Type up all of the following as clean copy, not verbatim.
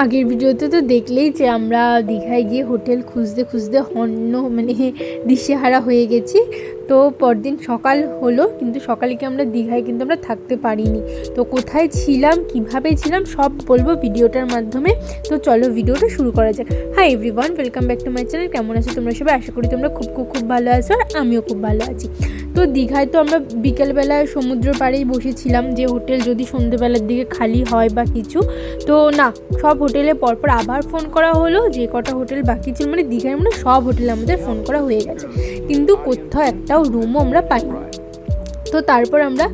আগের ভিডিওতে তো দেখলেই যে আমরা দীঘায় গিয়ে হোটেল খুঁজতে খুঁজতে দিশেহারা হয়ে গেছি। তো পরদিন সকাল হলো, কিন্তু সকালে কি আমরা দীঘায় কিন্তু আমরা থাকতে পারিনি। তো কোথায় ছিলাম, কিভাবে ছিলাম, সব বলবো ভিডিওটার মাধ্যমে। তো চলো ভিডিওটা শুরু করা যাক। Hi everyone, welcome back to my channel. কেমন আছো তোমরা সবাই? আশা করি তোমরা খুব খুব খুব ভালো আছো, আর আমিও খুব ভালো আছি। তো দীঘায় তো আমরা বিকেলবেলায় সমুদ্র পাড়েই বসেছিলাম, যে হোটেল যদি সন্ধ্যেবেলার দিকে খালি হয় বা কিছু। তো না, সব হোটেলে পরপর আবার ফোন করা হলো, যে কটা হোটেল বাকি ছিল, মানে দীঘায় মানে সব হোটেলে আমাদের ফোন করা হয়ে গেছে, কিন্তু কোথাও একটাও রুমও আমরা পাইনি। তো তারপর আমরা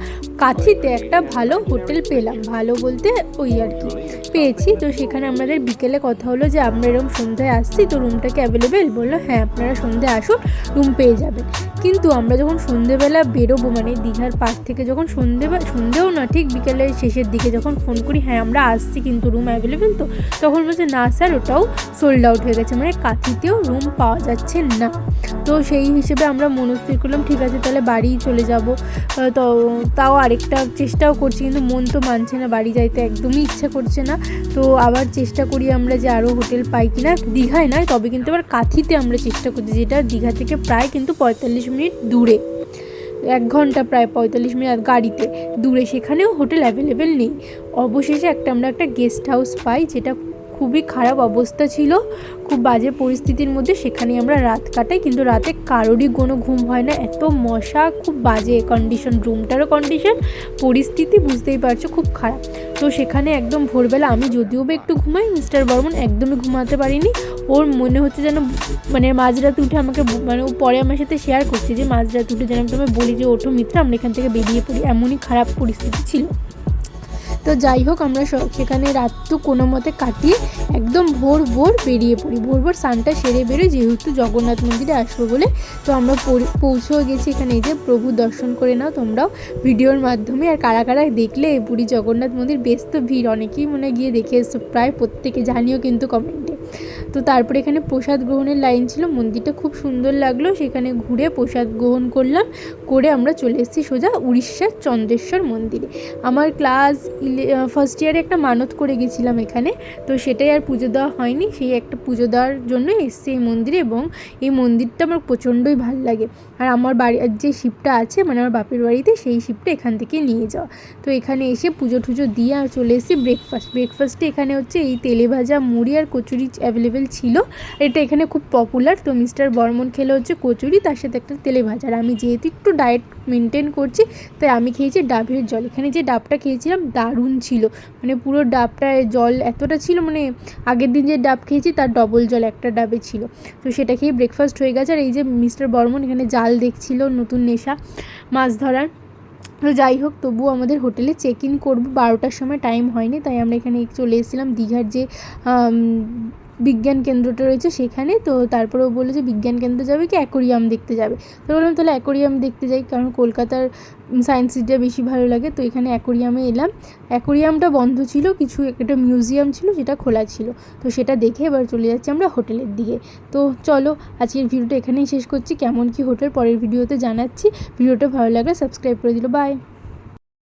কাঁথিতে একটা ভালো হোটেল পেলাম, ভালো বলতে ওই আর কি পেয়েছি। তো সেখানে আমাদের বিকেলে কথা হলো যে আমরা এরকম সন্ধ্যায় আসছি, তো রুমটা কি অ্যাভেলেবেল? বললো হ্যাঁ, আপনারা সন্ধ্যায় আসুন, রুম পেয়ে যাবেন। কিন্তু আমরা যখন সন্ধ্যেবেলা বেরোবো, মানে দীঘার পাশ থেকে যখন সন্ধ্যেও না, ঠিক বিকেলের শেষের দিকে যখন ফোন করি, হ্যাঁ আমরা আসছি কিন্তু রুম অ্যাভেলেবেল তো, তখন বলছে না স্যার, ওটাও সোল্ড আউট হয়ে গেছে, মানে কাঁথিতেও রুম পাওয়া যাচ্ছে না। তো সেই হিসেবে আমরা মনস্থির করলাম ঠিক আছে তাহলে বাড়ি চলে যাব। তো তাও আরেকটা চেষ্টাও করছি, কিন্তু মন তো মানছে না, বাড়ি যাইতে একদমই ইচ্ছা করছে না। তো আবার চেষ্টা করি আমরা যে আরও হোটেল পাই কিনা, দীঘায় নয় তবে কিন্তু আবার কাঁথিতে আমরা চেষ্টা করছি, যেটা দীঘা থেকে প্রায় কিন্তু 45 মিনিট দূরে, 1 ঘন্টা প্রায় 45 মিনিট গাড়িতে দূরে, সেখানেও হোটেল অ্যাভেলেবেল নেই। অবশেষে আমরা একটা গেস্ট হাউস পাই, যেটা খুবই খারাপ অবস্থা ছিল, খুব বাজে পরিস্থিতির মধ্যে। সেখানে আমরা রাত কাটাই, কিন্তু রাতে কারোরই কোনো ঘুম হয় না, এত মশা, খুব বাজে কন্ডিশন, রুমটারও কন্ডিশন, পরিস্থিতি বুঝতেই পারছো খুব খারাপ। তো সেখানে একদম ভোরবেলা, আমি যদিও বা একটু ঘুমাই, মিস্টার বর্মন একদমই ঘুমাতে পারিনি। ওর মনে হচ্ছে যেন মানে মাঝরাতে উঠে আমাকে, মানে ও পরে আমার সাথে শেয়ার করছে যে মাঝরাতে উঠে যেন আমি বলি যে ওঠো মিত্রা, আমরা এখান থেকে বেরিয়ে পড়ি, এমনই খারাপ পরিস্থিতি ছিল। তো যাই হোক, আমরা সেখানে রাত তো কোনো মতে কাটিয়ে একদম ভোর বেরিয়ে পড়ি, ভোর স্নানটা সেরে বেরোই, যেহেতু জগন্নাথ মন্দিরে আসবো বলে। তো আমরা পৌঁছেও গেছি এখানে, এই যে প্রভু দর্শন করে নাও তোমরাও ভিডিওর মাধ্যমে। আর কারা কারা দেখলে এই পুরী জগন্নাথ মন্দির, বেশ তো ভিড়, অনেকেই মনে গিয়ে দেখে এসছো, প্রায় প্রত্যেকে, জানিও কিন্তু কমেন্টে। তো তারপরে এখানে প্রসাদ গ্রহণের লাইন ছিল, মন্দিরটা খুব সুন্দর লাগলো, সেখানে ঘুরে প্রসাদ গ্রহণ করলাম, করে আমরা চলে এসেছি সোজা উড়িষ্যার চন্দ্রেশ্বর মন্দিরে। আমার ক্লাস ফার্স্ট ইয়ারে একটা মানত করে গেছিলাম এখানে, তো সেটাই আর পুজো দেওয়া হয়নি, সেই একটা পুজো দেওয়ার জন্য এসেছি এই মন্দিরে। এবং এই মন্দিরটা আমার প্রচণ্ডই ভালো লাগে। আর আমার বাড়ির যে শিবটা আছে, মানে আমার বাপের বাড়িতে, সেই শিবটা এখান থেকে নিয়ে যাওয়া। তো এখানে এসে পুজো টুজো দিয়ে আর চলে এসেছি ব্রেকফাস্টে এখানে হচ্ছে এই তেলে ভাজা মুড়ি আর কচুরি অ্যাভেলেবেল ছিল, এটা এখানে খুব পপুলার। তো মিস্টার বর্মন খেলে হচ্ছে কচুরি, তার সাথে একটা তেলে ভাজা। আর আমি যেহেতু একটু ডায়েট মেনটেন করছি, তাই আমি খেয়েছি ডাবের জল। এখানে যে ডাবটা খেয়েছিলাম দারুণ ছিল, মানে পুরো ডাবটায় জল এতটা ছিল, মানে আগের দিন যে ডাব খেয়েছি তার ডবল জল একটা ডাবে ছিল। তো সেটা খেয়ে ব্রেকফাস্ট হয়ে গেছে। আর এই যে মিস্টার বর্মন এখানে জাল দেখছিল, নতুন নেশা মাছ ধরার। তো যাই হোক, তবুও আমাদের হোটেলে চেক ইন করবো 12টার সময়, টাইম হয়নি, তাই আমরা এখানে চলে এসেছিলাম দীঘার যে বিজ্ঞান কেন্দ্রটা রয়েছে সেখানে। তো তারপরেও বললো যে বিজ্ঞান কেন্দ্র যাবে কি অ্যাকোরিয়াম দেখতে যাবে। তো বললাম তাহলে অ্যাকোরিয়াম দেখতে যাই, কারণ কলকাতার সায়েন্স সিটিটা বেশি ভালো লাগে। তো এখানে অ্যাকোরিয়ামে এলাম, অ্যাকোরিয়ামটা বন্ধ ছিল, কিছু একটা মিউজিয়াম ছিল যেটা খোলা ছিল। তো সেটা দেখে এবার চলে যাচ্ছি আমরা হোটেলের দিকে। তো চলো, আজকের ভিডিওটা এখানেই শেষ করছি, কেমন কি হোটেল পরের ভিডিওতে জানাচ্ছি। ভিডিওটা ভালো লাগলে সাবস্ক্রাইব করে দিল, বাই।